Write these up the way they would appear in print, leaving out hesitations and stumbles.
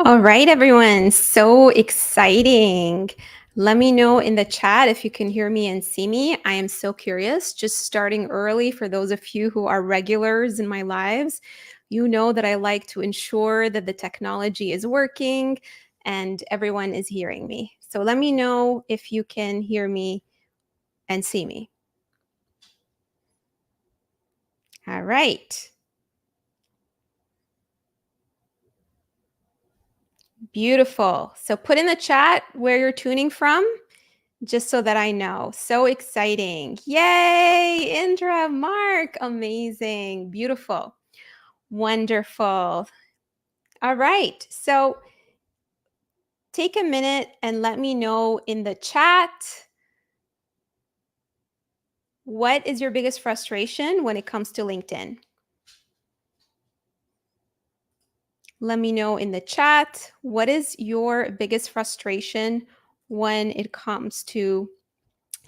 All right, everyone. So exciting. Let me know in the chat if you can hear me and see me. I am so curious. Just starting early for those of you who are regulars in my lives. You know that I like to ensure that the technology is working and everyone is hearing me. So let me know if you can hear me and see me. All right. Beautiful. So put in the chat where you're tuning from, just so that I know. So exciting. Yay, Indra, Mark, amazing, beautiful, wonderful. All right, so take a minute and let me know in the chat, what is your biggest frustration when it comes to LinkedIn? Let me know in the chat, what is your biggest frustration when it comes to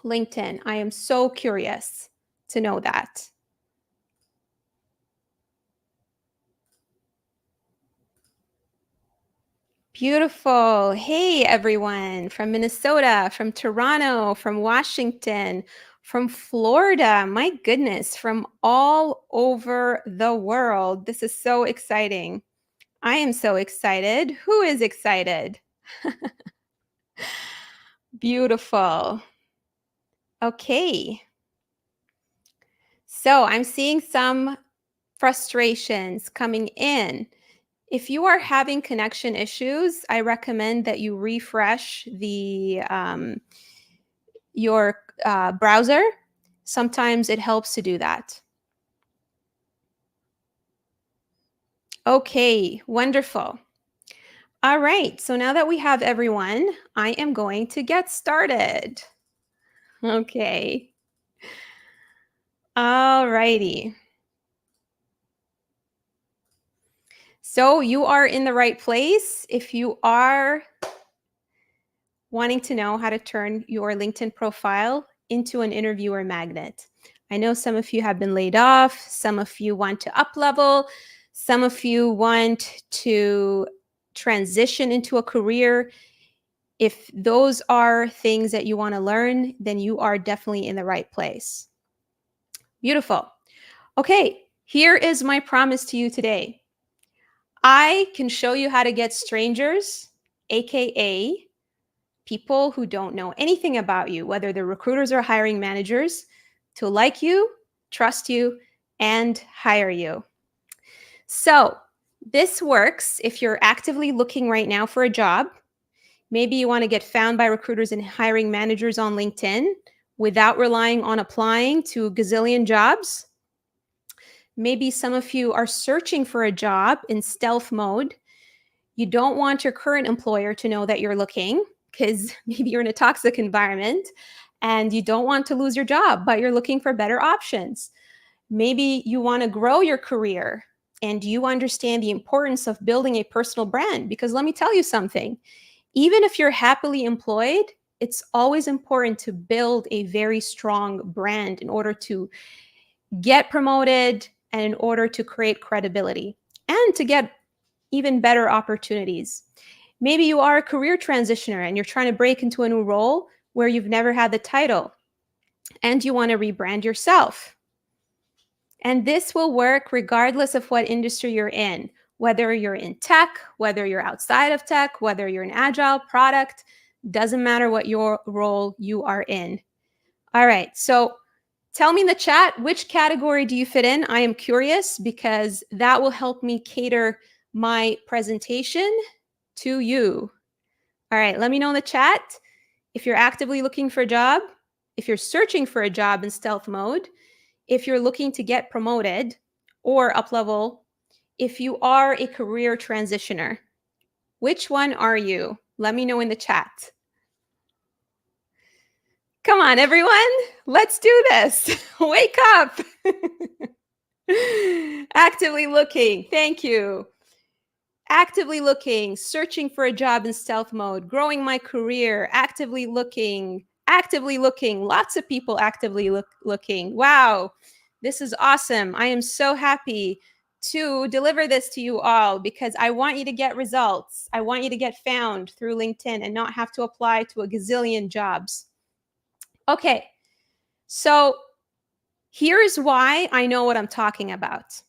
LinkedIn? I am so curious to know that. Beautiful. Hey, everyone from Minnesota, from Toronto, from Washington, from Florida. My goodness, from all over the world. This is so exciting. I am so excited. Who is excited? Beautiful. Okay. So I'm seeing some frustrations coming in. If you are having connection issues, I recommend that you refresh your browser. Sometimes it helps to do that. Okay, wonderful. All right, so now that we have everyone, I am going to get started. Okay. All righty. So you are in the right place if you are wanting to know how to turn your LinkedIn profile into an interviewer magnet. I know some of you have been laid off, some of you want to up level, some of you want to transition into a career. If those are things that you want to learn, then you are definitely in the right place. Beautiful. Okay, here is my promise to you today. I can show you how to get strangers, AKA people who don't know anything about you, whether they're recruiters or hiring managers, to like you, trust you, and hire you. So this works if you're actively looking right now for a job. Maybe you want to get found by recruiters and hiring managers on LinkedIn without relying on applying to a gazillion jobs. Maybe some of you are searching for a job in stealth mode. You don't want your current employer to know that you're looking because maybe you're in a toxic environment and you don't want to lose your job, but you're looking for better options. Maybe you want to grow your career and you understand the importance of building a personal brand, because let me tell you something. Even if you're happily employed, it's always important to build a very strong brand in order to get promoted and in order to create credibility and to get even better opportunities. Maybe you are a career transitioner and you're trying to break into a new role where you've never had the title and you want to rebrand yourself. And this will work regardless of what industry you're in, whether you're in tech, whether you're outside of tech, whether you're an agile product, doesn't matter what your role you are in. All right, so tell me in the chat, which category do you fit in? I am curious because that will help me cater my presentation to you. All right, let me know in the chat if you're actively looking for a job, if you're searching for a job in stealth mode, if you're looking to get promoted or up level, if you are a career transitioner. Which one are you? Let me know in the chat. Come on, everyone, let's do this. Wake up. Actively looking, thank you. Actively looking, searching for a job in stealth mode, growing my career, actively looking, lots of people actively looking. Wow, this is awesome. I am so happy to deliver this to you all because I want you to get results. I want you to get found through LinkedIn and not have to apply to a gazillion jobs. Okay, so here's why I know what I'm talking about.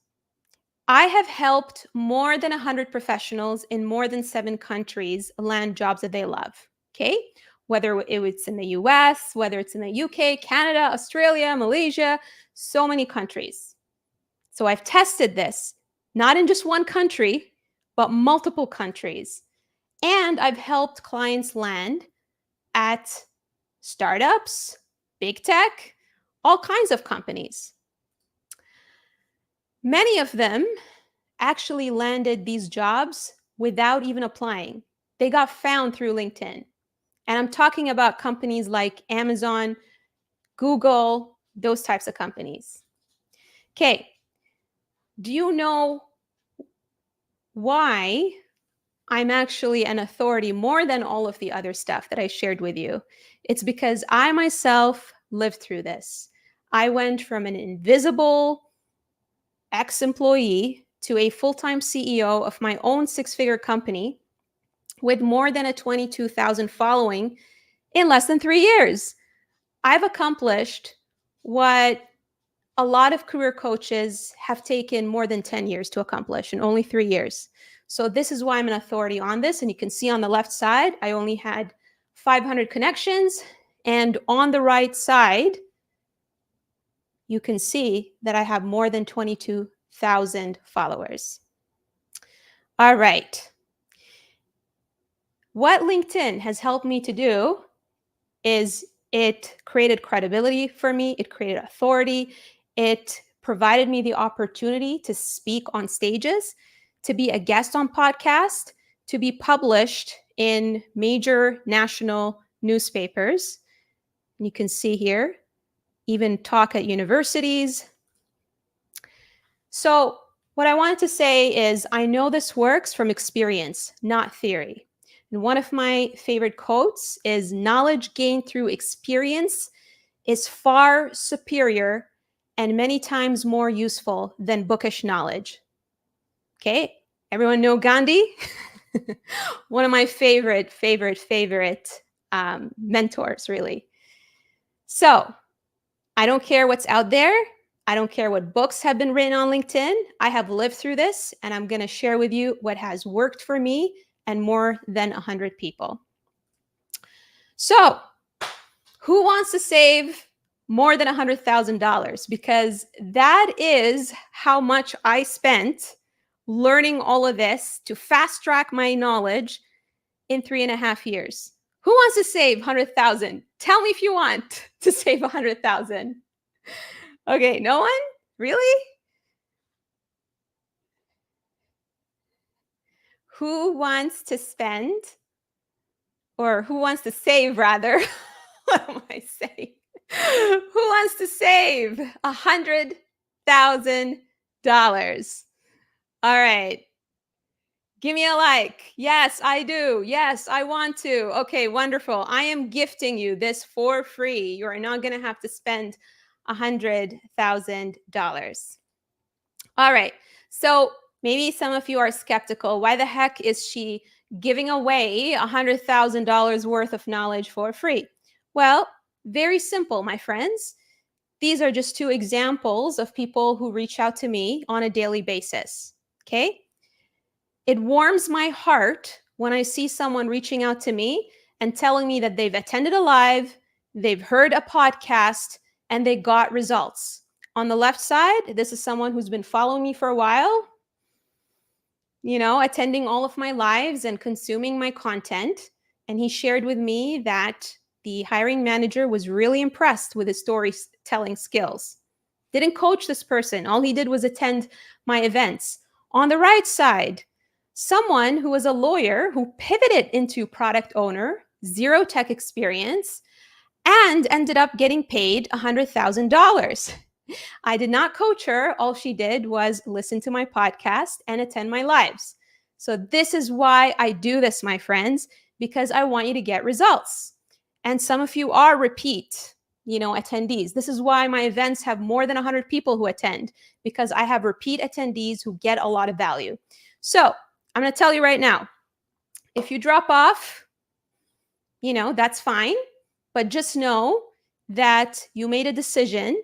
I have helped more than 100 professionals in more than 7 countries land jobs that they love, okay? Whether it's in the US, whether it's in the UK, Canada, Australia, Malaysia, so many countries. So I've tested this, not in just one country, but multiple countries. And I've helped clients land at startups, big tech, all kinds of companies. Many of them actually landed these jobs without even applying. They got found through LinkedIn. And I'm talking about companies like Amazon, Google, those types of companies. Okay, do you know why I'm actually an authority more than all of the other stuff that I shared with you? It's because I myself lived through this. I went from an invisible ex-employee to a full-time CEO of my own 6-figure company with more than a 22,000 following in less than 3 years. I've accomplished what a lot of career coaches have taken more than 10 years to accomplish in only 3 years. So this is why I'm an authority on this. And you can see on the left side, I only had 500 connections. And on the right side, you can see that I have more than 22,000 followers. All right. What LinkedIn has helped me to do is it created credibility for me. It created authority. It provided me the opportunity to speak on stages, to be a guest on podcasts, to be published in major national newspapers. You can see here, even talk at universities. So what I wanted to say is I know this works from experience, not theory. And one of my favorite quotes is knowledge gained through experience is far superior and many times more useful than bookish knowledge. Okay, everyone know Gandhi? One of my favorite mentors, really. So I don't care what's out there. I don't care what books have been written on LinkedIn. I have lived through this, and I'm going to share with you what has worked for me and more than 100 people. So who wants to save more than $100,000? Because that is how much I spent learning all of this to fast track my knowledge in 3.5 years. Who wants to save 100,000? Tell me if you want to save 100,000. Okay, no one? Really? Who wants to spend, or who wants to save rather? What am I saying? Who wants to save $100,000? All right. Give me a like. Yes, I do. Yes, I want to. Okay, wonderful. I am gifting you this for free. You are not going to have to spend $100,000. All right. So maybe some of you are skeptical. Why the heck is she giving away $100,000 worth of knowledge for free? Well, very simple, my friends. These are just 2 examples of people who reach out to me on a daily basis. Okay. It warms my heart when I see someone reaching out to me and telling me that they've attended a live, they've heard a podcast, and they got results. On the left side, this is someone who's been following me for a while, attending all of my lives and consuming my content. And he shared with me that the hiring manager was really impressed with his storytelling skills. Didn't coach this person. All he did was attend my events. On the right side, someone who was a lawyer who pivoted into product owner, 0 tech experience, and ended up getting paid $100,000. I did not coach her. All she did was listen to my podcast and attend my lives. So this is why I do this, my friends, because I want you to get results. And some of you are repeat attendees. This is why my events have more than 100 people who attend, because I have repeat attendees who get a lot of value. So I'm going to tell you right now, if you drop off, that's fine, but just know that you made a decision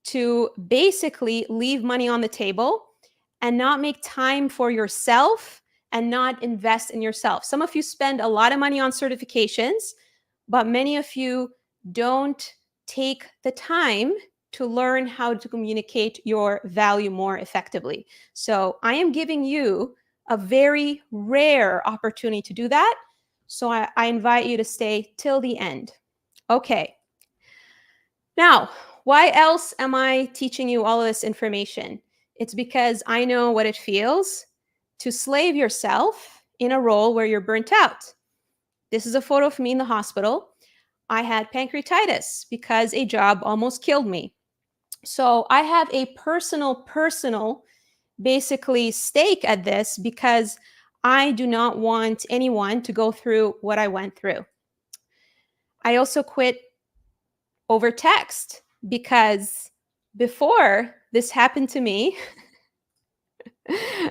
to basically leave money on the table and not make time for yourself and not invest in yourself. Some of you spend a lot of money on certifications, but many of you don't take the time to learn how to communicate your value more effectively. So I am giving you a very rare opportunity to do that. So I invite you to stay till the end. Okay. Now, why else am I teaching you all of this information? It's because I know what it feels to slave yourself in a role where you're burnt out. This is a photo of me in the hospital. I had pancreatitis because a job almost killed me. So I have a personal, basically stake at this because I do not want anyone to go through what I went through. I also quit over text because before this happened to me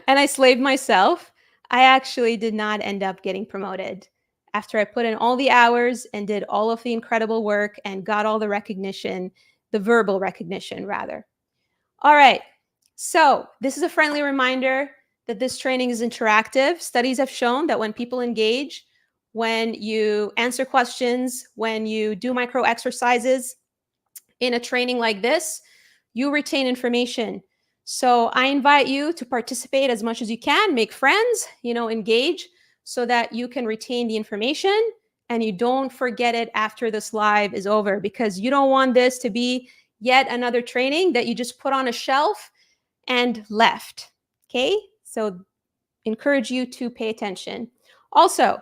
and I slaved myself, I actually did not end up getting promoted. After I put in all the hours and did all of the incredible work and got all the recognition, the verbal recognition rather. All right, so this is a friendly reminder that this training is interactive. Studies have shown that when people engage, when you answer questions, when you do micro exercises in a training like this, you retain information. So I invite you to participate as much as you can, make friends, engage so that you can retain the information and you don't forget it after this live is over, because you don't want this to be yet another training that you just put on a shelf and left. Okay? So encourage you to pay attention. Also,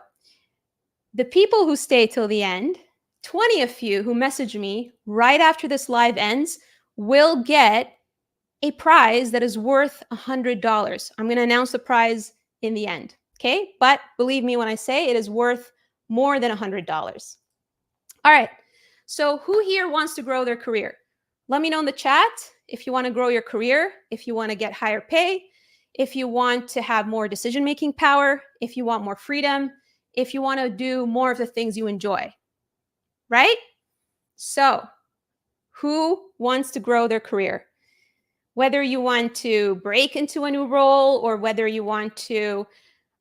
the people who stay till the end, 20 of you who message me right after this live ends will get a prize that is worth $100. I'm going to announce the prize in the end. Okay? But believe me when I say it is worth more than $100. All right. So who here wants to grow their career? Let me know in the chat if you want to grow your career, if you want to get higher pay, if you want to have more decision-making power, if you want more freedom, if you want to do more of the things you enjoy, right? So who wants to grow their career? Whether you want to break into a new role or whether you want to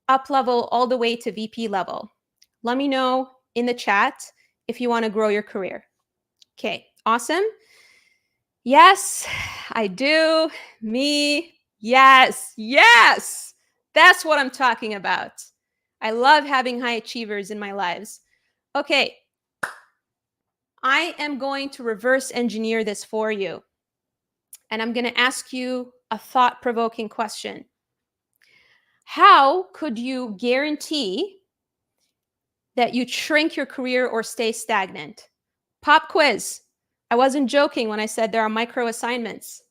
up level all the way to VP level. Let me know in the chat if you want to grow your career. Okay, awesome. Yes, I do. Me, yes, yes. That's what I'm talking about. I love having high achievers in my lives. Okay, I am going to reverse engineer this for you. And I'm going to ask you a thought-provoking question. How could you guarantee that you'd shrink your career or stay stagnant? Pop quiz. I wasn't joking when I said there are micro assignments.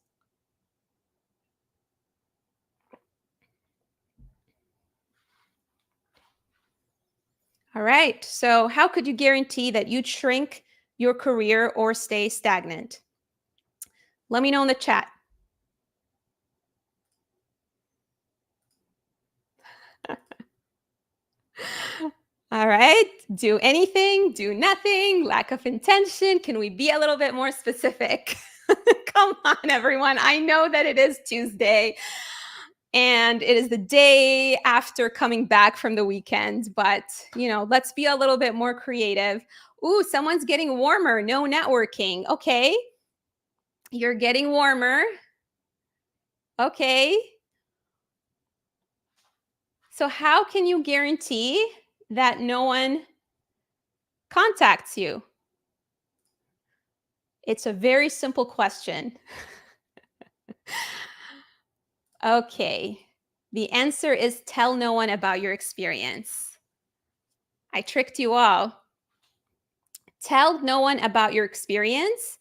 All right. So how could you guarantee that you'd shrink your career or stay stagnant? Let me know in the chat. All right. Do anything, do nothing, lack of intention. Can we be a little bit more specific? Come on, everyone. I know that it is Tuesday and it is the day after coming back from the weekend, but let's be a little bit more creative. Ooh, someone's getting warmer. No networking. Okay. You're getting warmer. Okay. So how can you guarantee that no one contacts you? It's a very simple question. Okay. The answer is tell no one about your experience. I tricked you all. Tell no one about your experience.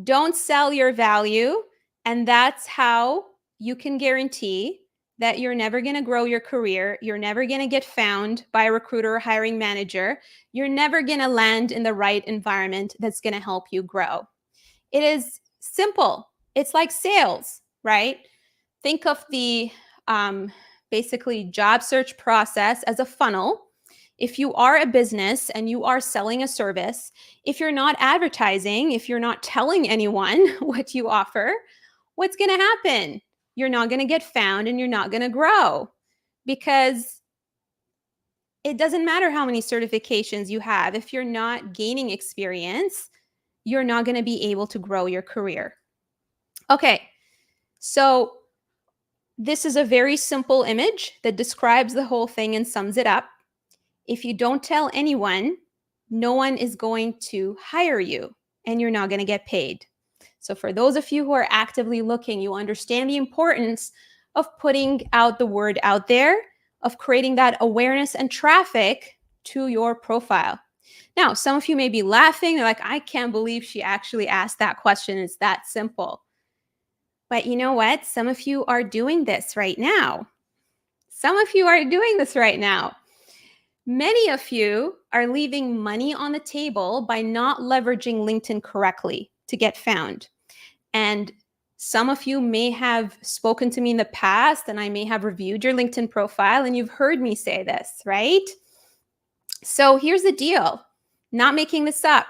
Don't sell your value. And that's how you can guarantee that you're never going to grow your career. You're never going to get found by a recruiter or hiring manager. You're never going to land in the right environment that's going to help you grow. It is simple. It's like sales, right? Think of the basically job search process as a funnel. If you are a business and you are selling a service, if you're not advertising, if you're not telling anyone what you offer, what's going to happen? You're not going to get found and you're not going to grow, because it doesn't matter how many certifications you have. If you're not gaining experience, you're not going to be able to grow your career. Okay, so this is a very simple image that describes the whole thing and sums it up. If you don't tell anyone, no one is going to hire you and you're not going to get paid. So for those of you who are actively looking, you understand the importance of putting out the word out there, of creating that awareness and traffic to your profile. Now, some of you may be laughing. They're like, I can't believe she actually asked that question. It's that simple. But you know what? Some of you are doing this right now. Some of you are doing this right now. Many of you are leaving money on the table by not leveraging LinkedIn correctly to get found. And some of you may have spoken to me in the past, and I may have reviewed your LinkedIn profile, and you've heard me say this, right? So here's the deal. Not making this up.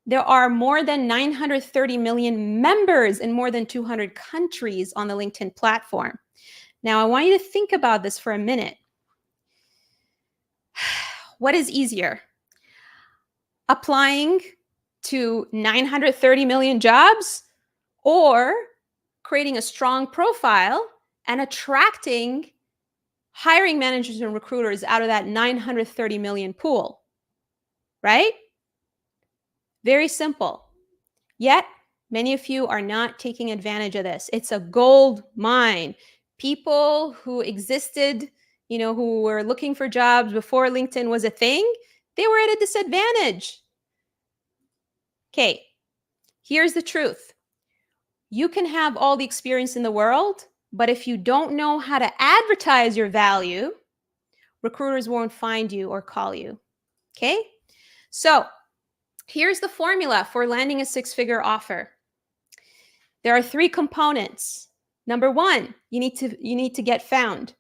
There are more than 930 million members in more than 200 countries on the LinkedIn platform. Now, I want you to think about this for a minute. What is easier? Applying to 930 million jobs, or creating a strong profile and attracting hiring managers and recruiters out of that 930 million pool, right? Very simple. Yet, many of you are not taking advantage of this. It's a gold mine. People who existed, who were looking for jobs before LinkedIn was a thing, they were at a disadvantage. Okay, here's the truth. You can have all the experience in the world, but if you don't know how to advertise your value, recruiters won't find you or call you. Okay? So here's the formula for landing a six-figure offer. There are 3 components. Number 1, you need to get found.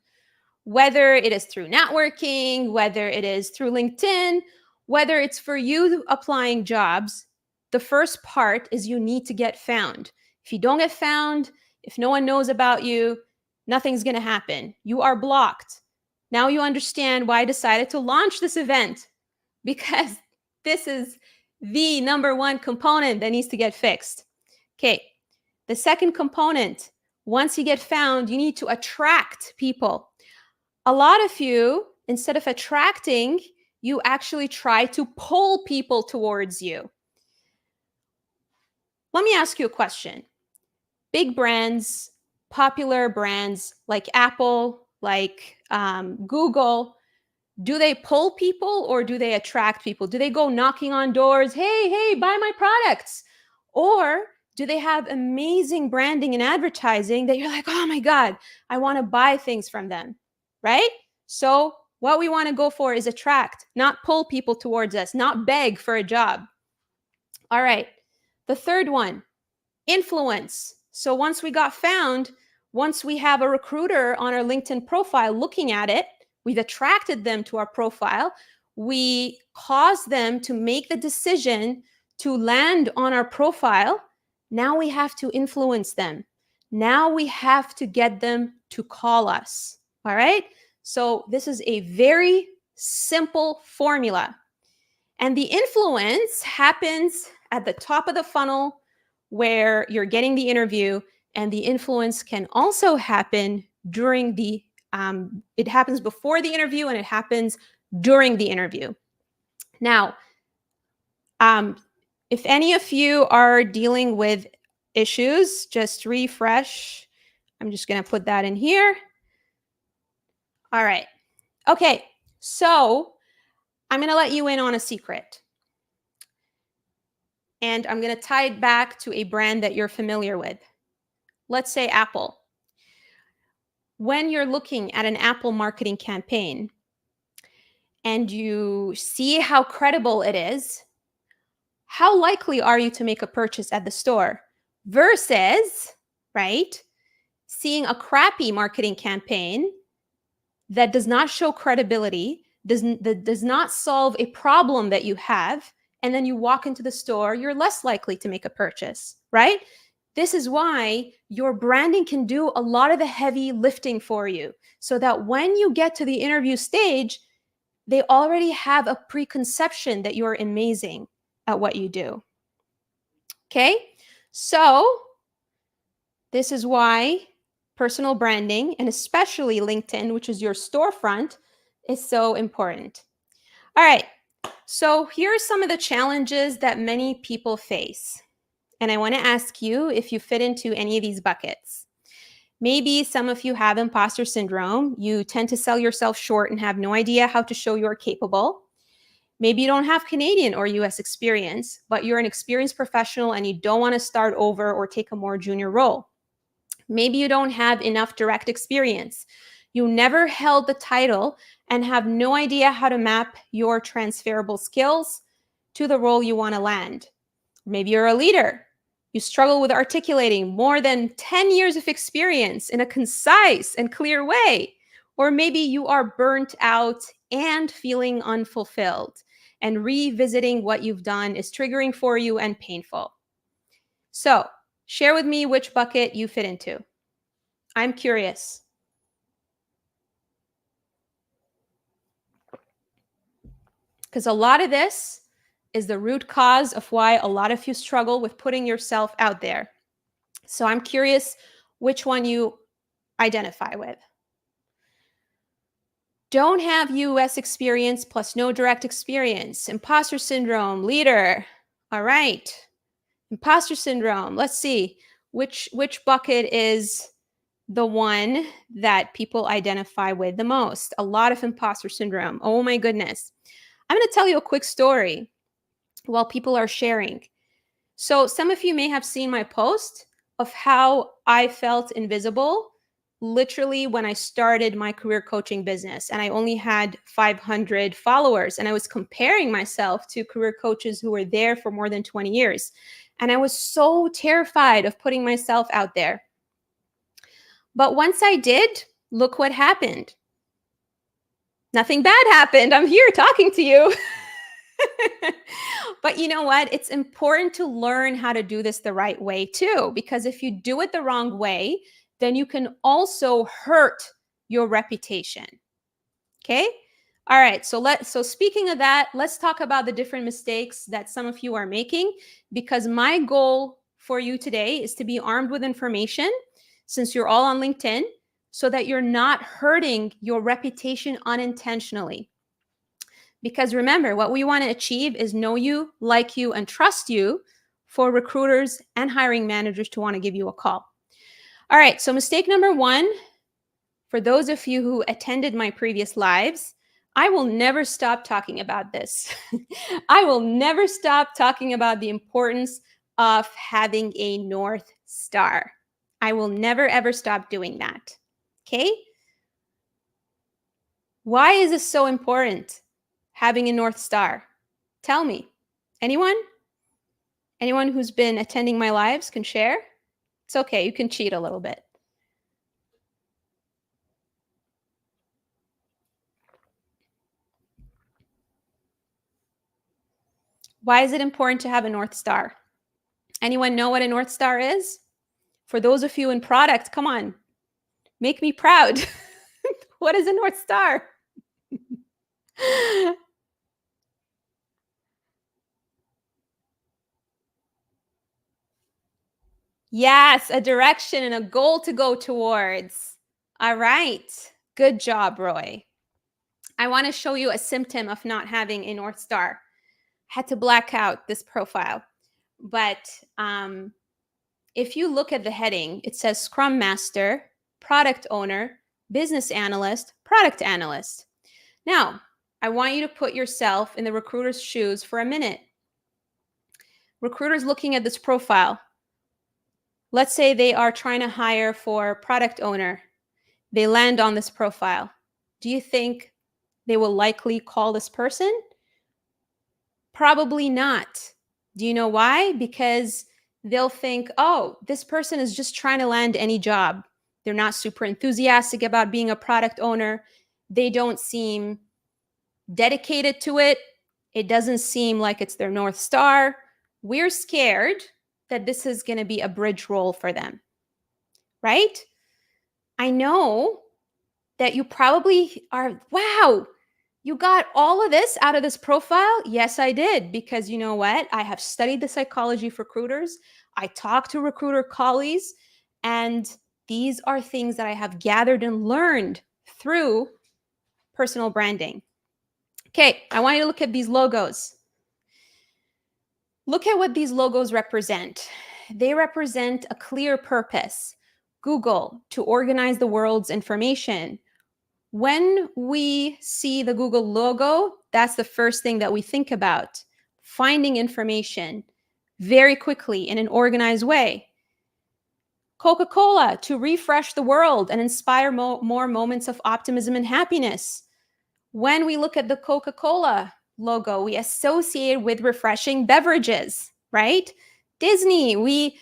Whether it is through networking, whether it is through LinkedIn, whether it's for you applying jobs, the first part is you need to get found. If you don't get found, if no one knows about you, nothing's going to happen. You are blocked. Now you understand why I decided to launch this event, because this is the number 1 component that needs to get fixed. Okay. The second component, once you get found, you need to attract people. A lot of you, instead of attracting, you actually try to pull people towards you. Let me ask you a question. Big brands, popular brands like Apple, like Google, do they pull people or do they attract people? Do they go knocking on doors? Hey, buy my products. Or do they have amazing branding and advertising that you're like, oh my God, I want to buy things from them, right? So what we want to go for is attract, not pull people towards us, not beg for a job. All right. The third one, influence. So once we got found, once we have a recruiter on our LinkedIn profile looking at it, we've attracted them to our profile, we caused them to make the decision to land on our profile. Now we have to influence them. Now we have to get them to call us. All right? So this is a very simple formula. And the influence happens at the top of the funnel where you're getting the interview, and the influence can also happen during the, it happens before the interview and it happens during the interview. Now, if any of you are dealing with issues, just refresh. I'm just going to put that in here. All right. Okay. So I'm going to let you in on a secret. And I'm going to tie it back to a brand that you're familiar with. Let's say Apple. when you're looking at an Apple marketing campaign and you see how credible it is, how likely are you to make a purchase at the store versus, right, seeing a crappy marketing campaign that does not show credibility, that does not solve a problem that you have, and then you walk into the store, you're less likely to make a purchase, right? This is why your branding can do a lot of the heavy lifting for you, so that when you get to the interview stage, they already have a preconception that you're amazing at what you do. Okay? So, this is why personal branding, and especially LinkedIn, which is your storefront, is so important. All right, so here are some of the challenges that many people face. And I want to ask you if you fit into any of these buckets. Maybe some of you have imposter syndrome. You tend to sell yourself short and have no idea how to show you're capable. Maybe you don't have Canadian or US experience, but you're an experienced professional and you don't want to start over or take a more junior role. Maybe you don't have enough direct experience. You never held the title and have no idea how to map your transferable skills to the role you want to land. Maybe you're a leader. You struggle with articulating more than 10 years of experience in a concise and clear way. Or maybe you are burnt out and feeling unfulfilled, and revisiting what you've done is triggering for you and painful. So, share with me which bucket you fit into. I'm curious. Because a lot of this is the root cause of why a lot of you struggle with putting yourself out there. So I'm curious which one you identify with. Don't have US experience plus no direct experience. Imposter syndrome, leader. All right. Imposter syndrome. Let's see which bucket is the one that people identify with the most. A lot of imposter syndrome. Oh my goodness. I'm going to tell you a quick story while people are sharing. So some of you may have seen my post of how I felt invisible literally when I started my career coaching business, and I only had 500 followers, and I was comparing myself to career coaches who were there for more than 20 years. And I was so terrified of putting myself out there. But once I did, look what happened. Nothing bad happened. I'm here talking to you. But you know what? It's important to learn how to do this the right way too, because if you do it the wrong way, then you can also hurt your reputation. Okay? All right. So speaking of that, let's talk about the different mistakes that some of you are making, because my goal for you today is to be armed with information, since you're all on LinkedIn, so that you're not hurting your reputation unintentionally. Because remember, what we want to achieve is know you, like you, and trust you for recruiters and hiring managers to want to give you a call. All right, so mistake number one, for those of you who attended my previous lives, I will never stop talking about this. I will never stop talking about the importance of having a North Star. I will never, ever stop doing that. Okay? Why is this so important? Having a North Star. Tell me. Anyone? Anyone who's been attending my lives can share? It's okay. You can cheat a little bit. Why is it important to have a North Star? Anyone know what a North Star is? For those of you in product, come on. Make me proud. What is a North Star? Yes, a direction and a goal to go towards. All right. Good job, Roy. I want to show you a symptom of not having a North Star. Had to black out this profile. But if you look at the heading, it says Scrum Master, Product Owner, Business Analyst, Product Analyst. Now, I want you to put yourself in the recruiter's shoes for a minute. Recruiters looking at this profile. Let's say they are trying to hire for product owner. They land on this profile. Do you think they will likely call this person? Probably not. Do you know why? Because they'll think, oh, this person is just trying to land any job. They're not super enthusiastic about being a product owner. They don't seem dedicated to it. It doesn't seem like it's their North Star. We're scared that this is going to be a bridge role for them, right? I know that you probably are, wow, you got all of this out of this profile? Yes, I did. Because you know what? I have studied the psychology of recruiters. I talk to recruiter colleagues, and these are things that I have gathered and learned through personal branding. Okay, I want you to look at these logos. Look at what these logos represent. They represent a clear purpose. Google, to organize the world's information. When we see the Google logo, that's the first thing that we think about. Finding information very quickly in an organized way. Coca-Cola, to refresh the world and inspire more moments of optimism and happiness. When we look at the Coca-Cola logo, we associate with refreshing beverages, right? Disney, we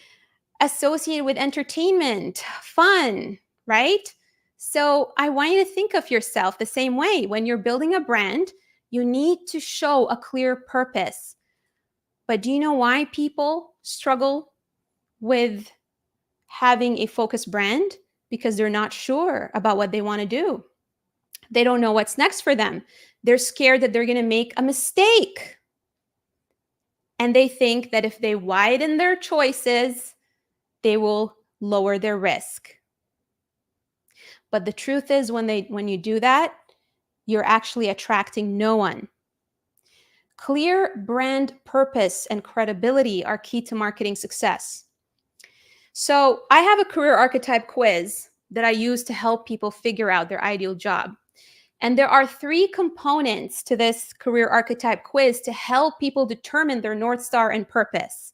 associate with entertainment, fun, right? So I want you to think of yourself the same way. When you're building a brand, you need to show a clear purpose. But do you know why people struggle with having a focused brand? Because they're not sure about what they want to do. They don't know what's next for them. They're scared that they're going to make a mistake. And they think that if they widen their choices, they will lower their risk. But the truth is, when you do that, you're actually attracting no one. Clear brand purpose and credibility are key to marketing success. So I have a career archetype quiz that I use to help people figure out their ideal job. And there are 3 components to this career archetype quiz to help people determine their North Star and purpose.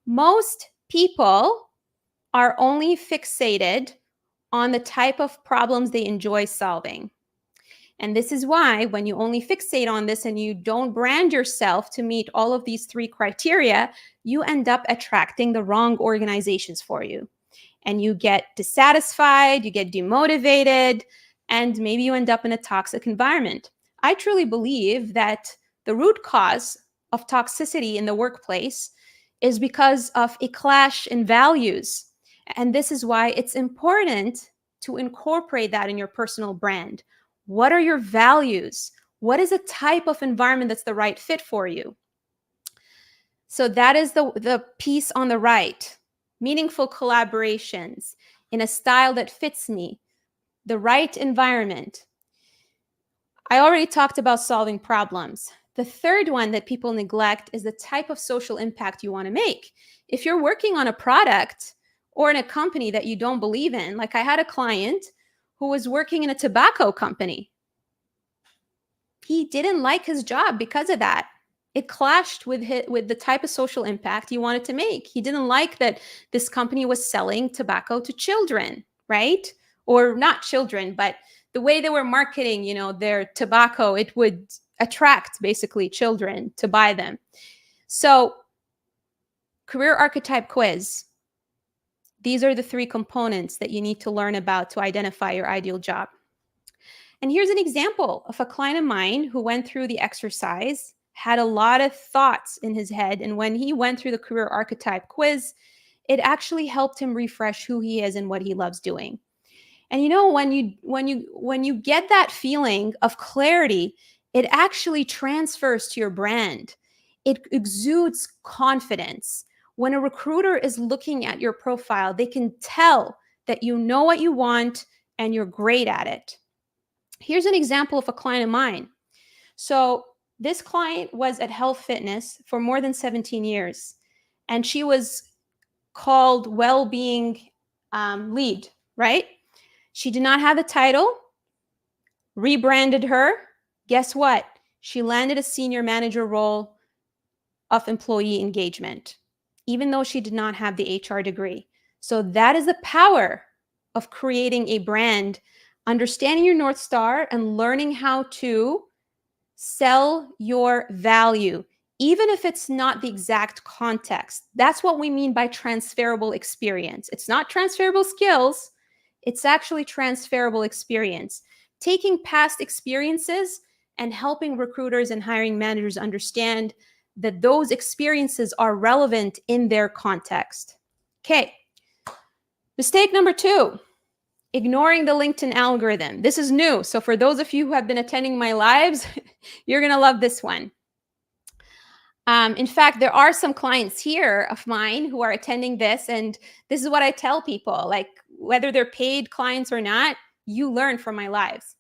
Most people are only fixated on the type of problems they enjoy solving. And this is why when you only fixate on this and you don't brand yourself to meet all of these 3 criteria, you end up attracting the wrong organizations for you. And you get dissatisfied, you get demotivated, and maybe you end up in a toxic environment. I truly believe that the root cause of toxicity in the workplace is because of a clash in values. And this is why it's important to incorporate that in your personal brand. What are your values? What is a type of environment that's the right fit for you? So that is the piece on the right. Meaningful collaborations in a style that fits me, the right environment. I already talked about solving problems. The third one that people neglect is the type of social impact you want to make. If you're working on a product or in a company that you don't believe in, like I had a client who was working in a tobacco company. He didn't like his job because of that. It clashed with the type of social impact he wanted to make. He didn't like that this company was selling tobacco to children, right? Or not children, but the way they were marketing, their tobacco, it would attract basically children to buy them. So, career archetype quiz. These are the 3 components that you need to learn about to identify your ideal job. And here's an example of a client of mine who went through the exercise, had a lot of thoughts in his head. And when he went through the career archetype quiz, it actually helped him refresh who he is and what he loves doing. And when you get that feeling of clarity, it actually transfers to your brand. It exudes confidence. When a recruiter is looking at your profile, they can tell that you know what you want and you're great at it. Here's an example of a client of mine. So this client was at Health Fitness for more than 17 years, and she was called well-being lead, right? She did not have the title, rebranded her. Guess what? She landed a senior manager role of employee engagement, even though she did not have the HR degree. So that is the power of creating a brand understanding your North Star and learning how to sell your value, even if it's not the exact context. That's what we mean by transferable experience. It's not transferable skills, it's actually transferable experience. Taking past experiences and helping recruiters and hiring managers understand that those experiences are relevant in their context. Okay. Mistake number 2, ignoring the LinkedIn algorithm. This is new. So for those of you who have been attending my lives, you're going to love this one. In fact, there are some clients here of mine who are attending this, and this is what I tell people, like whether they're paid clients or not, you learn from my lives.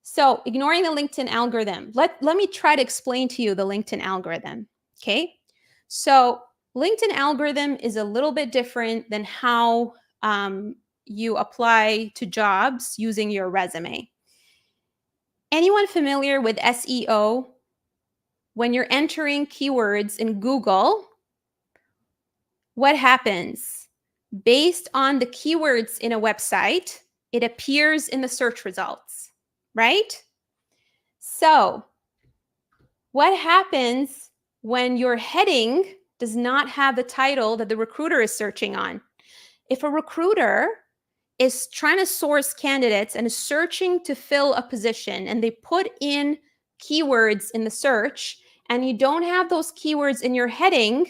So ignoring the LinkedIn algorithm. Let me try to explain to you the LinkedIn algorithm, okay? So LinkedIn algorithm is a little bit different than how you apply to jobs using your resume. Anyone familiar with SEO? When you're entering keywords in Google, what happens? Based on the keywords in a website, it appears in the search results, right? So what happens when your heading does not have the title that the recruiter is searching on? If a recruiter is trying to source candidates and is searching to fill a position and they put in keywords in the search and you don't have those keywords in your heading,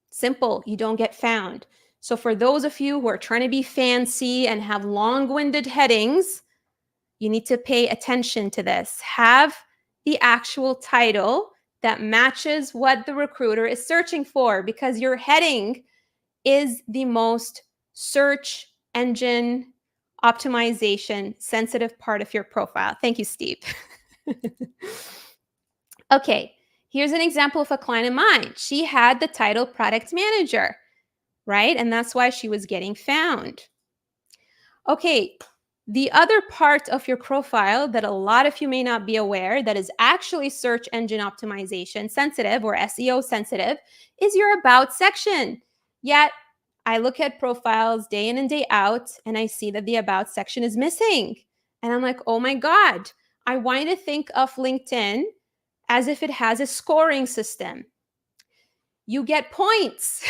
simple, you don't get found. So for those of you who are trying to be fancy and have long-winded headings, you need to pay attention to this. Have the actual title that matches what the recruiter is searching for, because your heading is the most search engine optimization sensitive part of your profile. Thank you, Steve. Okay, here's an example of a client of mine. She had the title product manager, right? And that's why she was getting found. Okay, the other part of your profile that a lot of you may not be aware that is actually search engine optimization sensitive or SEO sensitive is your about section. Yet I look at profiles day in and day out and I see that the about section is missing. And I'm like, oh my God, I want you to think of LinkedIn as if it has a scoring system. You get points.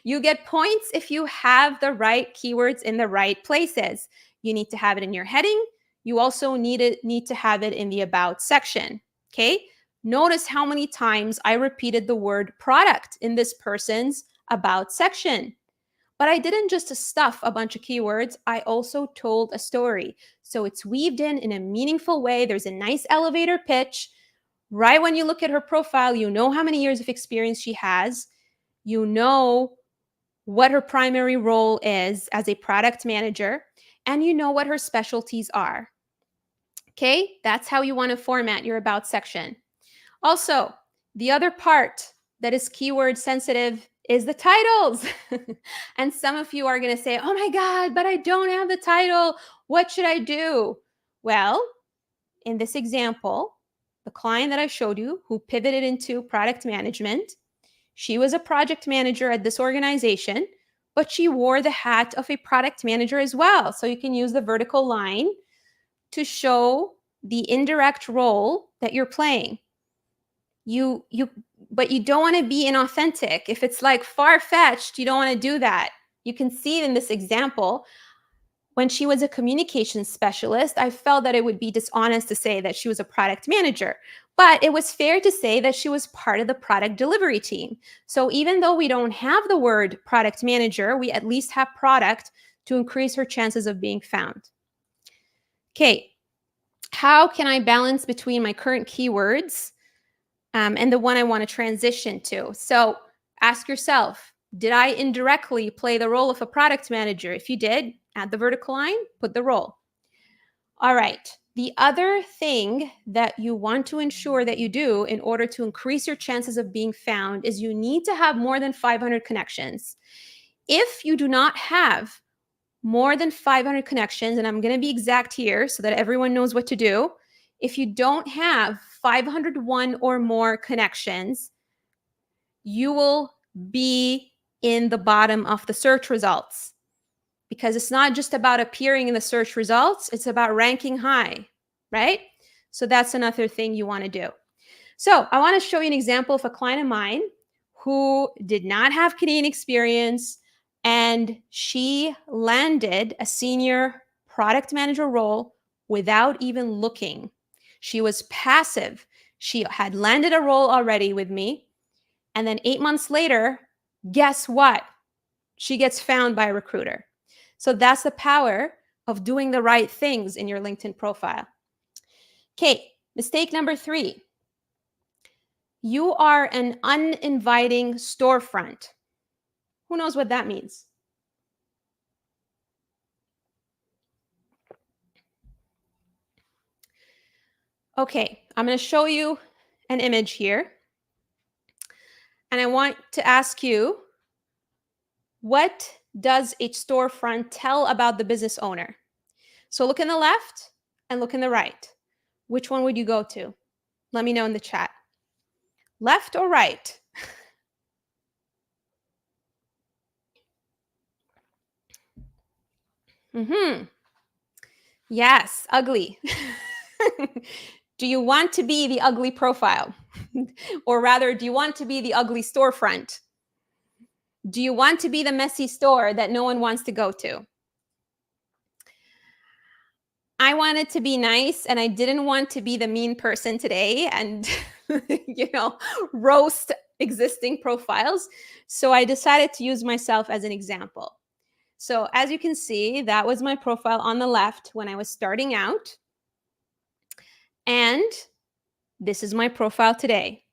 You get points if you have the right keywords in the right places. You need to have it in your heading. You also need to have it in the about section, okay? Notice how many times I repeated the word product in this person's about section. But I didn't just stuff a bunch of keywords. I also told a story. So it's weaved in a meaningful way. There's a nice elevator pitch. Right when you look at her profile, you know how many years of experience she has. You know what her primary role is as a product manager, and you know what her specialties are. Okay, that's how you want to format your about section. Also, the other part that is keyword sensitive is the titles. And some of you are going to say, oh my God, but I don't have the title. What should I do? Well, in this example, the client that I showed you who pivoted into product management, she was a project manager at this organization, but she wore the hat of a product manager as well. So you can use the vertical line to show the indirect role that you're playing. But you don't want to be inauthentic. If it's like far-fetched, you don't want to do that. You can see in this example, when she was a communications specialist, I felt that it would be dishonest to say that she was a product manager, but it was fair to say that she was part of the product delivery team. So even though we don't have the word product manager, we at least have product to increase her chances of being found. Okay, how can I balance between my current keywords and the one I want to transition to? So ask yourself, did I indirectly play the role of a product manager? If you did, add the vertical line, put the role. All right. The other thing that you want to ensure that you do in order to increase your chances of being found is you need to have more than 500 connections. If you do not have more than 500 connections, and I'm going to be exact here so that everyone knows what to do. If you don't have 501 or more connections, you will be in the bottom of the search results. because it's not just about appearing in the search results, it's about ranking high, right? So that's another thing you want to do. So I want to show you an example of a client of mine who did not have Canadian experience, and she landed a senior product manager role without even looking. She was passive. She had landed a role already with me. And then 8 months later, guess what? She gets found by a recruiter. So that's the power of doing the right things in your LinkedIn profile. Okay, mistake number 3. You are an uninviting storefront. Who knows what that means? Okay, I'm going to show you an image here. And I want to ask you, what does a storefront tell about the business owner? So look in the left and look in the right. Which one would you go to? Let me know in the chat. Left or right? Yes, ugly. Do you want to be the ugly profile? Or rather, do you want to be the ugly storefront? Do you want to be the messy store that no one wants to go to? I wanted to be nice, and I didn't want to be the mean person today and, roast existing profiles. So I decided to use myself as an example. So as you can see, that was my profile on the left when I was starting out. And this is my profile today.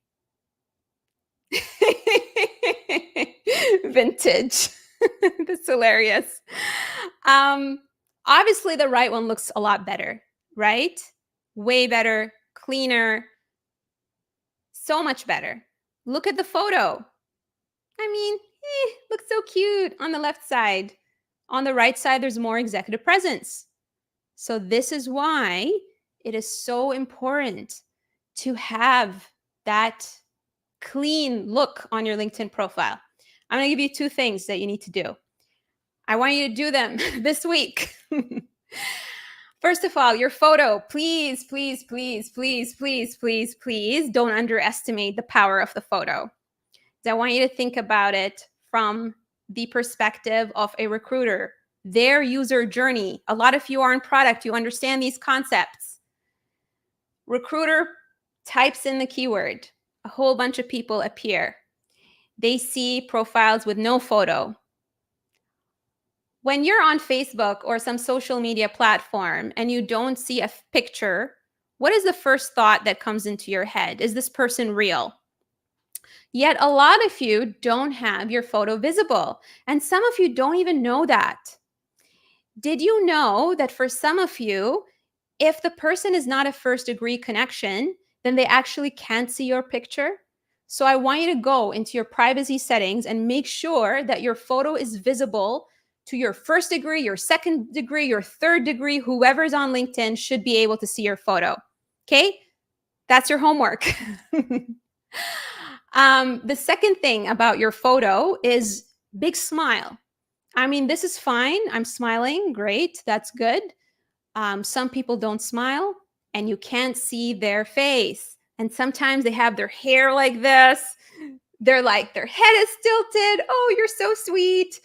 Vintage. That's hilarious. Obviously, the right one looks a lot better, right? Way better, cleaner, so much better. Look at the photo. I mean, looks so cute on the left side. On the right side, there's more executive presence. So this is why it is so important to have that clean look on your LinkedIn profile. I'm going to give you 2 things that you need to do. I want you to do them this week. First of all, your photo, please, please, please, please, please, please, please don't underestimate the power of the photo. I want you to think about it from the perspective of a recruiter, their user journey. A lot of you are in product, you understand these concepts. Recruiter types in the keyword, a whole bunch of people appear. They see profiles with no photo. When you're on Facebook or some social media platform and you don't see a picture, what is the first thought that comes into your head? Is this person real? Yet a lot of you don't have your photo visible, and some of you don't even know that. Did you know that for some of you, if the person is not a first-degree connection, then they actually can't see your picture? So I want you to go into your privacy settings and make sure that your photo is visible to your first degree, your second degree, your third degree. Whoever's on LinkedIn should be able to see your photo. Okay? That's your homework. The second thing about your photo is big smile. I mean, this is fine. I'm smiling. Great. That's good. Some people don't smile and you can't see their face. And sometimes they have their hair like this. They're like, their head is tilted. Oh, you're so sweet.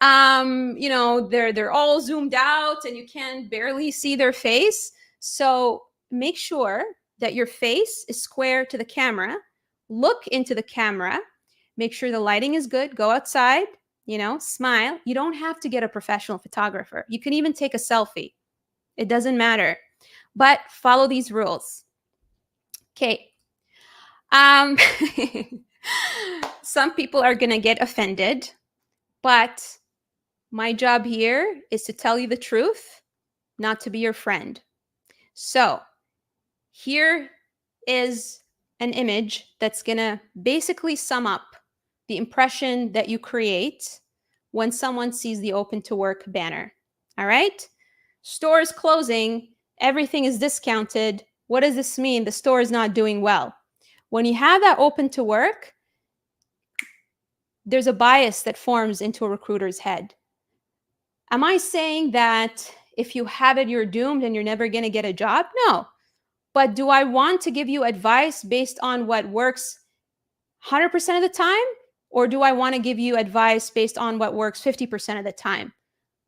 They're all zoomed out and you can barely see their face. So make sure that your face is square to the camera. Look into the camera. Make sure the lighting is good. Go outside, smile. You don't have to get a professional photographer. You can even take a selfie. It doesn't matter. But follow these rules. Okay. Some people are going to get offended, but my job here is to tell you the truth, not to be your friend. So here is an image that's going to basically sum up the impression that you create when someone sees the open to work banner. All right? Store is closing. Everything is discounted. What does this mean? The store is not doing well. When you have that open to work, there's a bias that forms into a recruiter's head. Am I saying that if you have it, you're doomed and you're never going to get a job? No. But do I want to give you advice based on what works 100% of the time? Or do I want to give you advice based on what works 50% of the time?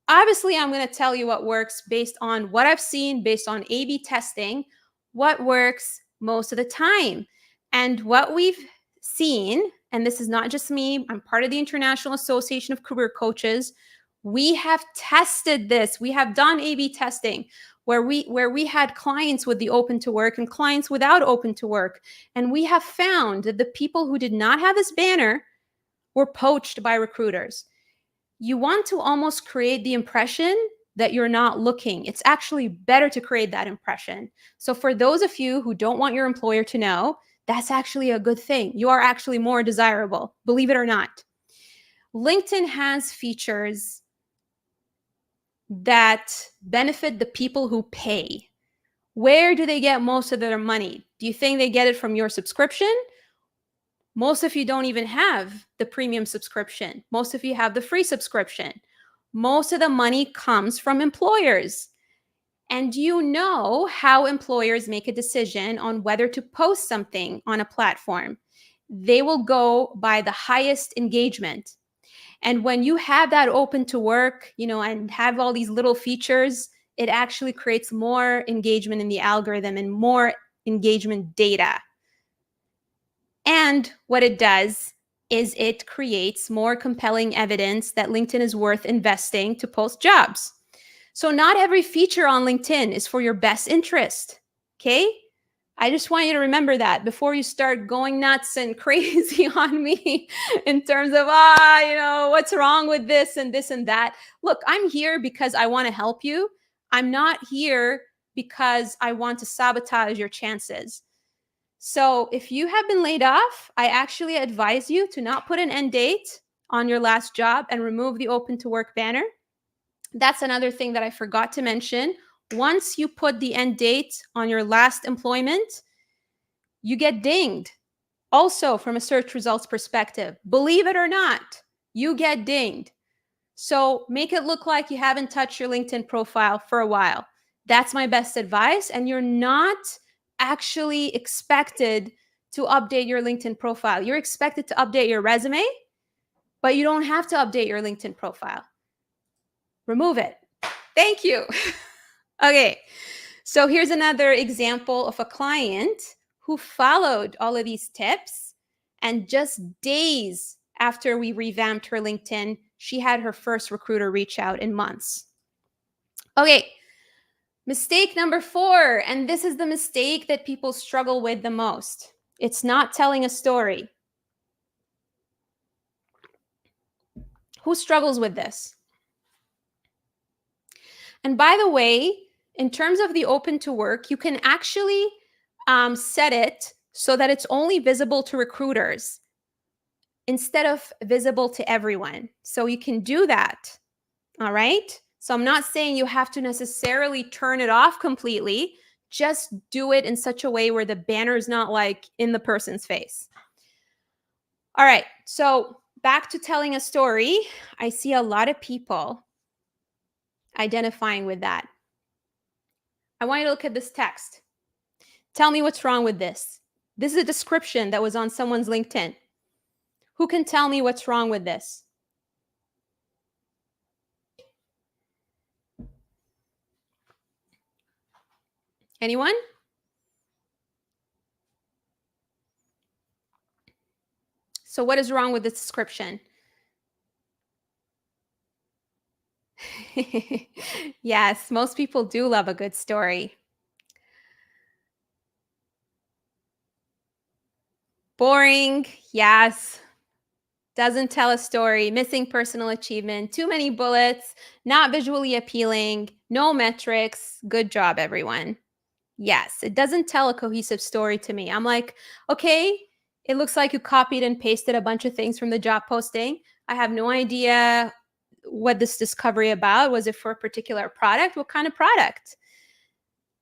Obviously, I'm going to tell you what works based on what I've seen, based on A/B testing, what works most of the time. And what we've seen, and this is not just me, I'm part of the International Association of Career Coaches. We have tested this. We have done A/B testing where we had clients with the open to work and clients without open to work. And we have found that the people who did not have this banner were poached by recruiters. You want to almost create the impression that you're not looking. It's actually better to create that impression. So for those of you who don't want your employer to know, that's actually a good thing. You are actually more desirable, believe it or not. LinkedIn has features that benefit the people who pay. Where do they get most of their money? Do you think they get it from your subscription? Most of you don't even have the premium subscription. Most of you have the free subscription. Most of the money comes from employers. And you know how employers make a decision on whether to post something on a platform. They will go by the highest engagement. And when you have that open to work, and have all these little features, it actually creates more engagement in the algorithm and more engagement data. And what it does is it creates more compelling evidence that LinkedIn is worth investing to post jobs. So not every feature on LinkedIn is for your best interest, okay? I just want you to remember that before you start going nuts and crazy on me in terms of, what's wrong with this and that. Look, I'm here because I want to help you. I'm not here because I want to sabotage your chances. So if you have been laid off, I actually advise you to not put an end date on your last job and remove the open to work banner. That's another thing that I forgot to mention. Once you put the end date on your last employment, you get dinged. Also, from a search results perspective, believe it or not, you get dinged. So make it look like you haven't touched your LinkedIn profile for a while. That's my best advice. And you're not actually expected to update your LinkedIn profile. You're expected to update your resume, but you don't have to update your LinkedIn profile. Remove it. Thank you. Okay, so here's another example of a client who followed all of these tips, and just days after we revamped her LinkedIn, she had her first recruiter reach out in months. Okay, mistake number 4, and this is the mistake that people struggle with the most. It's not telling a story. Who struggles with this? And by the way, in terms of the open to work, you can actually set it so that it's only visible to recruiters instead of visible to everyone. So you can do that. All right. So I'm not saying you have to necessarily turn it off completely. Just do it in such a way where the banner is not like in the person's face. All right. So back to telling a story. I see a lot of people identifying with that. I want you to look at this text. Tell me what's wrong with this. This is a description that was on someone's LinkedIn. Who can tell me what's wrong with this? Anyone? So what is wrong with this description? Yes, most people do love a good story. Boring, yes. Doesn't tell a story, missing personal achievement, too many bullets, not visually appealing, no metrics. Good job, everyone. Yes, it doesn't tell a cohesive story to me. I'm like, okay, it looks like you copied and pasted a bunch of things from the job posting. I have no idea what this discovery about. Was it for a particular product? What kind of product?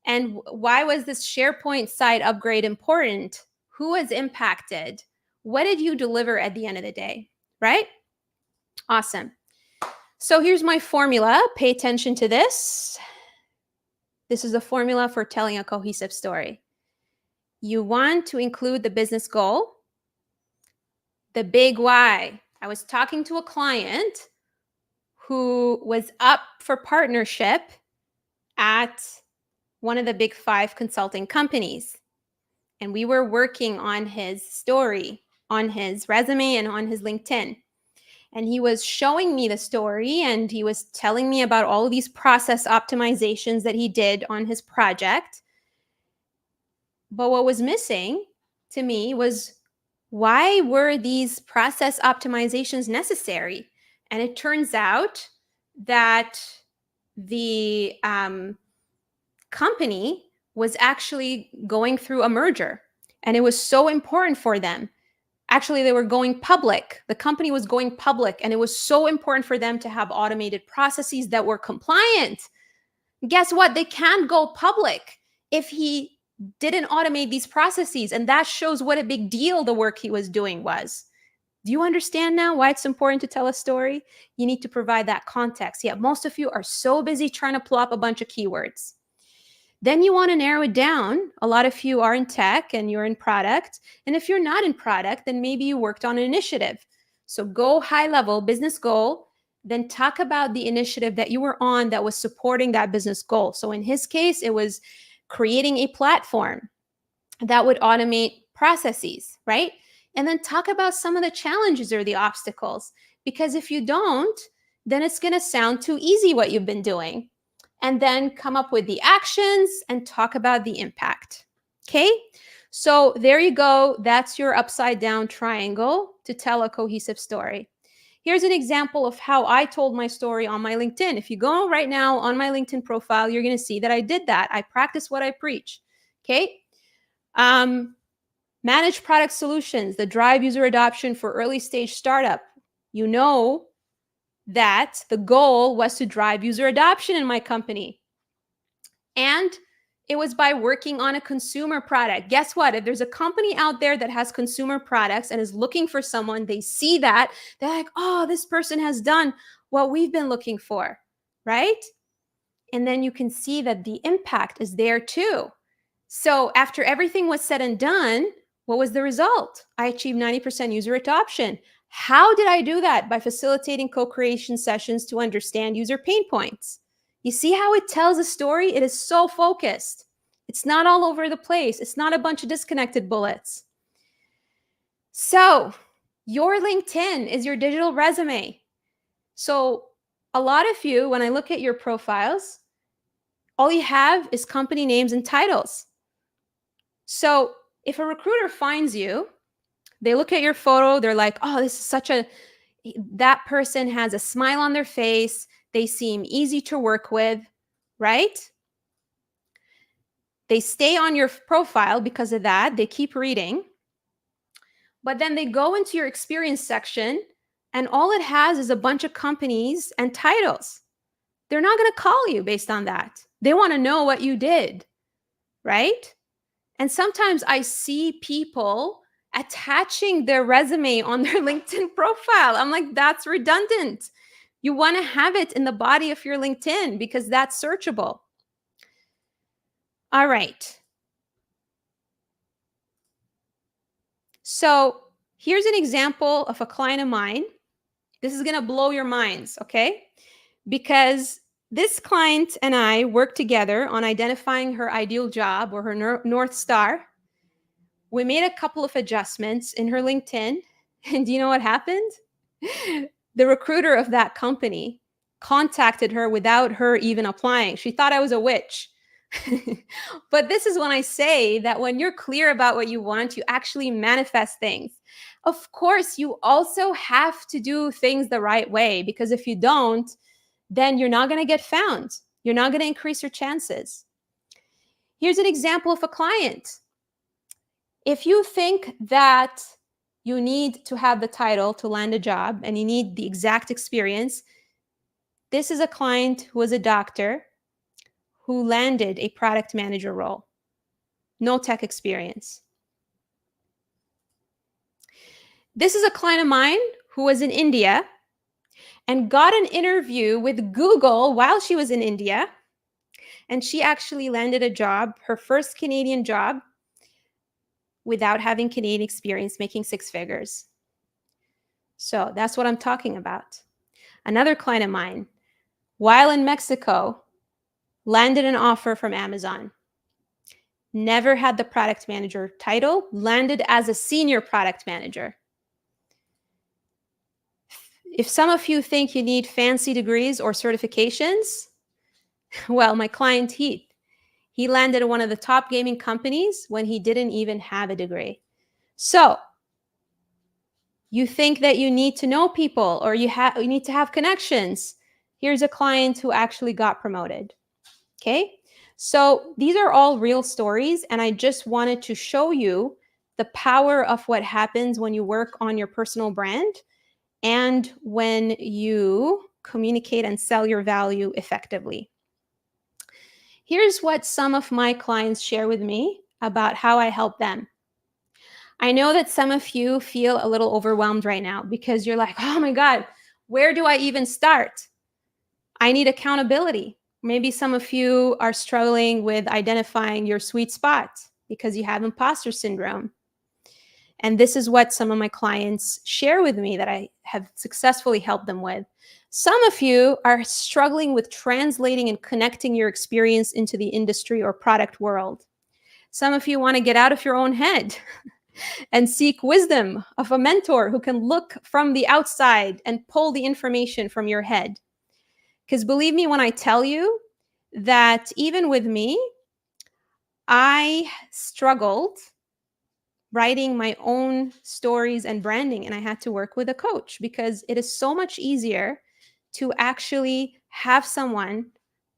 And why was this SharePoint site upgrade important? Who was impacted? What did you deliver at the end of the day? Right? Awesome. So here's my formula. Pay attention to this. This is the formula for telling a cohesive story. You want to include the business goal, the big why. I was talking to a client who was up for partnership at one of the big 5 consulting companies. And we were working on his story, on his resume, and on his LinkedIn. And he was showing me the story, and he was telling me about all of these process optimizations that he did on his project. But what was missing to me was, why were these process optimizations necessary? And it turns out that the company was actually going through a merger, and it was so important for them. Actually, they were going public. The company was going public, and it was so important for them to have automated processes that were compliant. Guess what? They can't go public if he didn't automate these processes, and that shows what a big deal the work he was doing was. Do you understand now why it's important to tell a story? You need to provide that context. Yeah, most of you are so busy trying to plop a bunch of keywords. Then you want to narrow it down. A lot of you are in tech and you're in product. And if you're not in product, then maybe you worked on an initiative. So go high level, business goal, then talk about the initiative that you were on that was supporting that business goal. So in his case, it was creating a platform that would automate processes, right? And then talk about some of the challenges or the obstacles. Because if you don't, then it's going to sound too easy what you've been doing. And then come up with the actions and talk about the impact. Okay, so there you go. That's your upside down triangle to tell a cohesive story. Here's an example of how I told my story on my LinkedIn. If you go right now on my LinkedIn profile, you're going to see that I did that. I practice what I preach. Okay, manage product solutions, the drive user adoption for early stage startup. You know that the goal was to drive user adoption in my company. And it was by working on a consumer product. Guess what? If there's a company out there that has consumer products and is looking for someone, they see that, they're like, oh, this person has done what we've been looking for, right? And then you can see that the impact is there too. So after everything was said and done, what was the result? I achieved 90% user adoption. How did I do that? By facilitating co-creation sessions to understand user pain points. You see how it tells a story? It is so focused. It's not all over the place. It's not a bunch of disconnected bullets. So your LinkedIn is your digital resume. So a lot of you, when I look at your profiles, all you have is company names and titles. So if a recruiter finds you, they look at your photo, they're like, oh, this is that person has a smile on their face. They seem easy to work with, right? They stay on your profile because of that. They keep reading. But then they go into your experience section, and all it has is a bunch of companies and titles. They're not going to call you based on that. They want to know what you did, right? And sometimes I see people attaching their resume on their LinkedIn profile. I'm like, that's redundant. You want to have it in the body of your LinkedIn because that's searchable. All right. So here's an example of a client of mine. This is going to blow your minds, okay? Because this client and I worked together on identifying her ideal job or her North Star. We made a couple of adjustments in her LinkedIn. And do you know what happened? The recruiter of that company contacted her without her even applying. She thought I was a witch. But this is when I say that when you're clear about what you want, you actually manifest things. Of course, you also have to do things the right way, because if you don't, then you're not going to get found. You're not going to increase your chances. Here's an example of a client. If you think that you need to have the title to land a job and you need the exact experience, this is a client who was a doctor who landed a product manager role. No tech experience. This is a client of mine who was in India, and got an interview with Google while she was in India. And she actually landed a job, her first Canadian job, without having Canadian experience, making 6 figures. So that's what I'm talking about. Another client of mine, while in Mexico, landed an offer from Amazon. Never had the product manager title, landed as a senior product manager. If some of you think you need fancy degrees or certifications, well, my client Heath, he landed at one of the top gaming companies when he didn't even have a degree. So you think that you need to know people or you need to have connections. Here's a client who actually got promoted. Okay, so these are all real stories, and I just wanted to show you the power of what happens when you work on your personal brand and when you communicate and sell your value effectively. Here's what some of my clients share with me about how I help them. I know that some of you feel a little overwhelmed right now because you're like, oh my God, where do I even start? I need accountability. Maybe some of you are struggling with identifying your sweet spot because you have imposter syndrome. And this is what some of my clients share with me that I have successfully helped them with. Some of you are struggling with translating and connecting your experience into the industry or product world. Some of you want to get out of your own head and seek wisdom of a mentor who can look from the outside and pull the information from your head. Because believe me when I tell you that even with me, I struggled writing my own stories and branding, and I had to work with a coach because it is so much easier to actually have someone,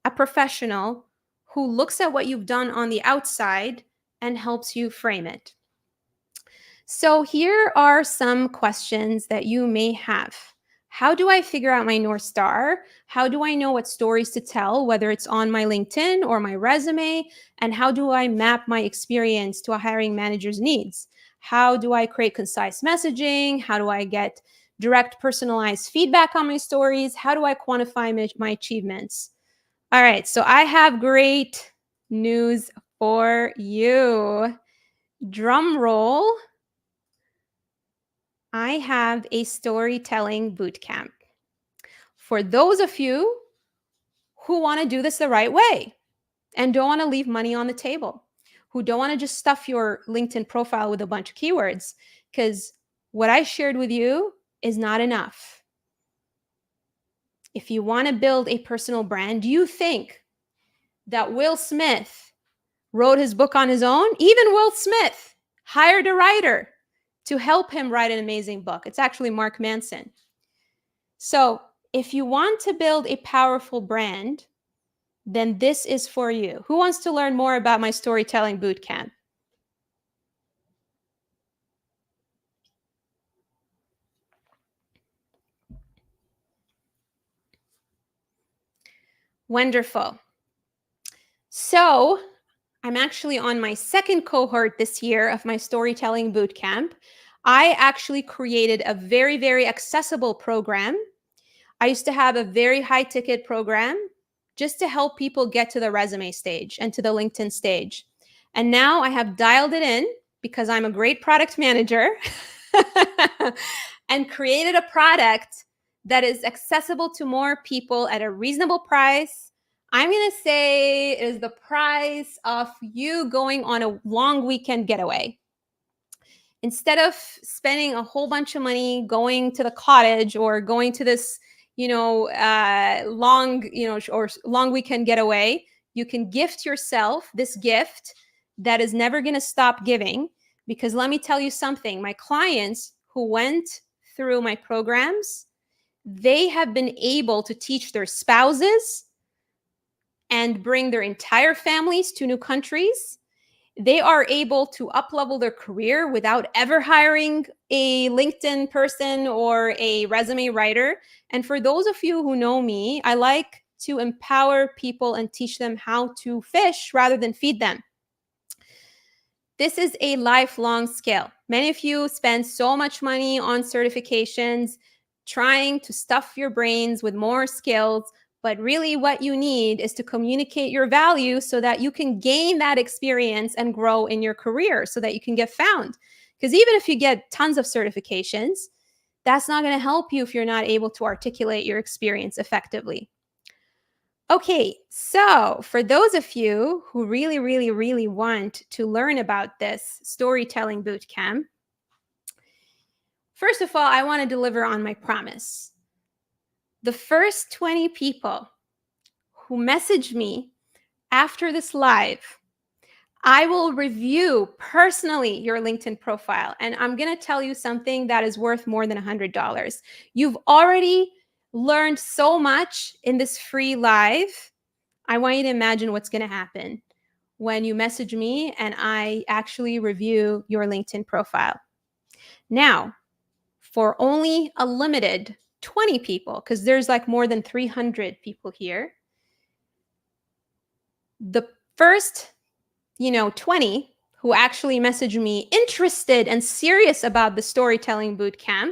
a professional, who looks at what you've done on the outside and helps you frame it. So here are some questions that you may have. How do I figure out my North Star? How do I know what stories to tell, whether it's on my LinkedIn or my resume? And how do I map my experience to a hiring manager's needs? How do I create concise messaging? How do I get direct personalized feedback on my stories? How do I quantify my achievements? All right, so I have great news for you. Drum roll. I have a storytelling bootcamp for those of you who want to do this the right way and don't want to leave money on the table, who don't want to just stuff your LinkedIn profile with a bunch of keywords, because what I shared with you is not enough. If you want to build a personal brand, do you think that Will Smith wrote his book on his own? Even Will Smith hired a writer to help him write an amazing book. It's actually Mark Manson. So if you want to build a powerful brand, then this is for you. Who wants to learn more about my storytelling bootcamp? Wonderful. So I'm actually on my second cohort this year of my storytelling bootcamp. I actually created a very, very accessible program. I used to have a very high ticket program just to help people get to the resume stage and to the LinkedIn stage. And now I have dialed it in because I'm a great product manager and created a product that is accessible to more people at a reasonable price. I'm going to say it is the price of you going on a long weekend getaway. Instead of spending a whole bunch of money going to the cottage or going to this, long weekend getaway, you can gift yourself this gift that is never going to stop giving. Because let me tell you something, my clients who went through my programs, they have been able to teach their spouses and bring their entire families to new countries. They are able to up-level their career without ever hiring a LinkedIn person or a resume writer. And for those of you who know me, I like to empower people and teach them how to fish rather than feed them. This is a lifelong skill. Many of you spend so much money on certifications trying to stuff your brains with more skills. But really what you need is to communicate your value so that you can gain that experience and grow in your career so that you can get found. Because even if you get tons of certifications, that's not going to help you if you're not able to articulate your experience effectively. Okay, so for those of you who really, really, really want to learn about this storytelling bootcamp, first of all, I want to deliver on my promise. The first 20 people who message me after this live, I will review personally your LinkedIn profile. And I'm going to tell you something that is worth more than $100. You've already learned so much in this free live. I want you to imagine what's going to happen when you message me and I actually review your LinkedIn profile. Now, for only a limited 20 people, because there's like more than 300 people here, the first 20 who actually message me interested and serious about the storytelling bootcamp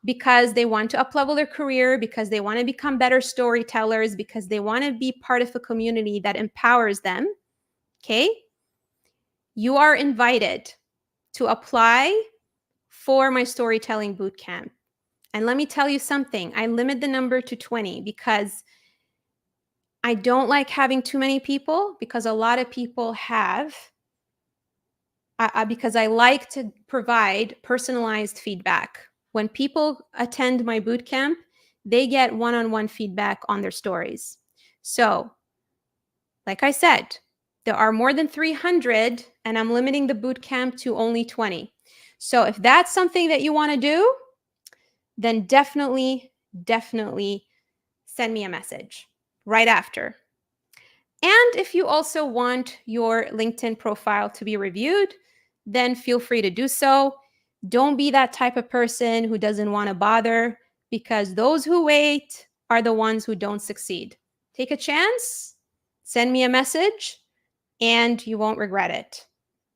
because they want to uplevel their career, because they want to become better storytellers, because they want to be part of a community that empowers them, okay? You are invited to apply for my storytelling bootcamp. And let me tell you something, I limit the number to 20 because I don't like having too many people, because a lot of people have because I like to provide personalized feedback. When people attend my bootcamp, they get one-on-one feedback on their stories. So, like I said, there are more than 300 and I'm limiting the bootcamp to only 20. So if that's something that you want to do, then definitely send me a message right after. And if you also want your LinkedIn profile to be reviewed, then feel free to do so. Don't be that type of person who doesn't want to bother, because those who wait are the ones who don't succeed. Take a chance, send me a message, and you won't regret it.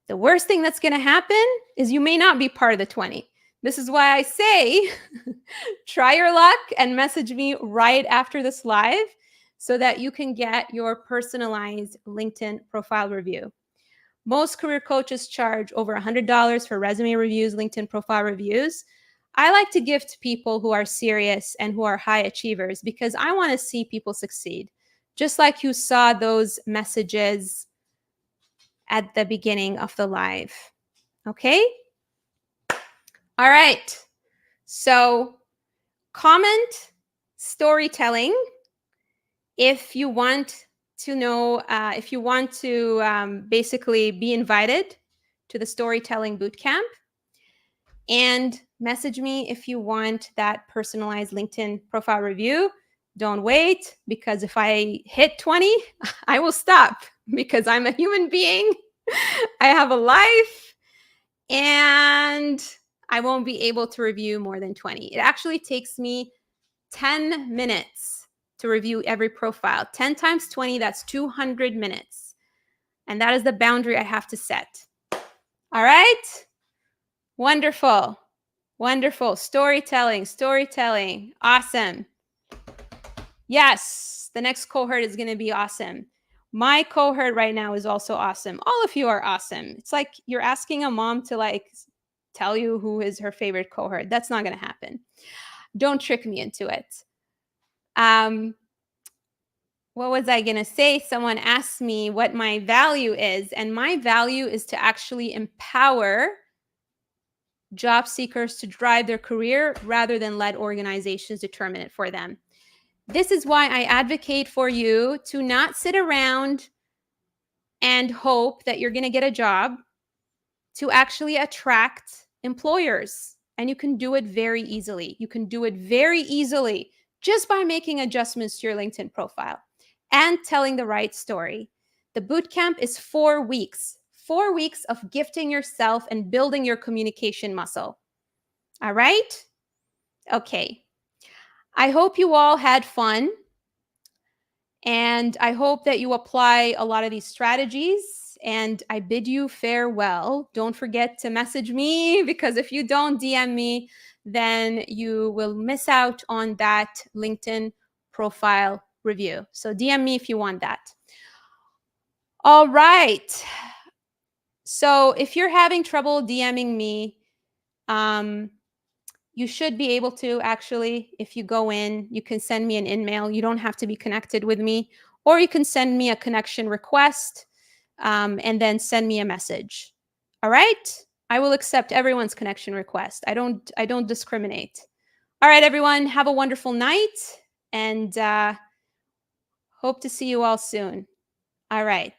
The worst thing that's going to happen is you may not be part of the 20. This is why I say try your luck and message me right after this live so that you can get your personalized LinkedIn profile review. Most career coaches charge over $100 for resume reviews, LinkedIn profile reviews. I like to give to people who are serious and who are high achievers because I want to see people succeed. Just like you saw those messages at the beginning of the live. Okay? All right. So comment storytelling if you want to know, if you want to basically be invited to the storytelling bootcamp, and message me if you want that personalized LinkedIn profile review. Don't wait, because if I hit 20, I will stop because I'm a human being. I have a life and I won't be able to review more than 20. It actually takes me 10 minutes to review every profile. 10 times 20, that's 200 minutes. And that is the boundary I have to set. All right? Wonderful. Wonderful. Storytelling. Awesome. Yes, the next cohort is going to be awesome. My cohort right now is also awesome. All of you are awesome. It's like you're asking a mom to tell you who is her favorite cohort. That's not going to happen. Don't trick me into it. What was I going to say? Someone asked me what my value is, and my value is to actually empower job seekers to drive their career rather than let organizations determine it for them. This is why I advocate for you to not sit around and hope that you're going to get a job, to actually attract employers. And you can do it very easily. You can do it very easily just by making adjustments to your LinkedIn profile and telling the right story. The bootcamp is 4 weeks. 4 weeks of gifting yourself and building your communication muscle. All right? Okay. I hope you all had fun. And I hope that you apply a lot of these strategies. And I bid you farewell. Don't forget to message me, because if you don't DM me, then you will miss out on that LinkedIn profile review. So DM me if you want that. All right. So if you're having trouble DMing me, you should be able to actually, if you go in, you can send me an email. You don't have to be connected with me, or you can send me a connection request and then send me a message. All right. I will accept everyone's connection request. I don't discriminate. All right, everyone. Have a wonderful night, and hope to see you all soon. All right.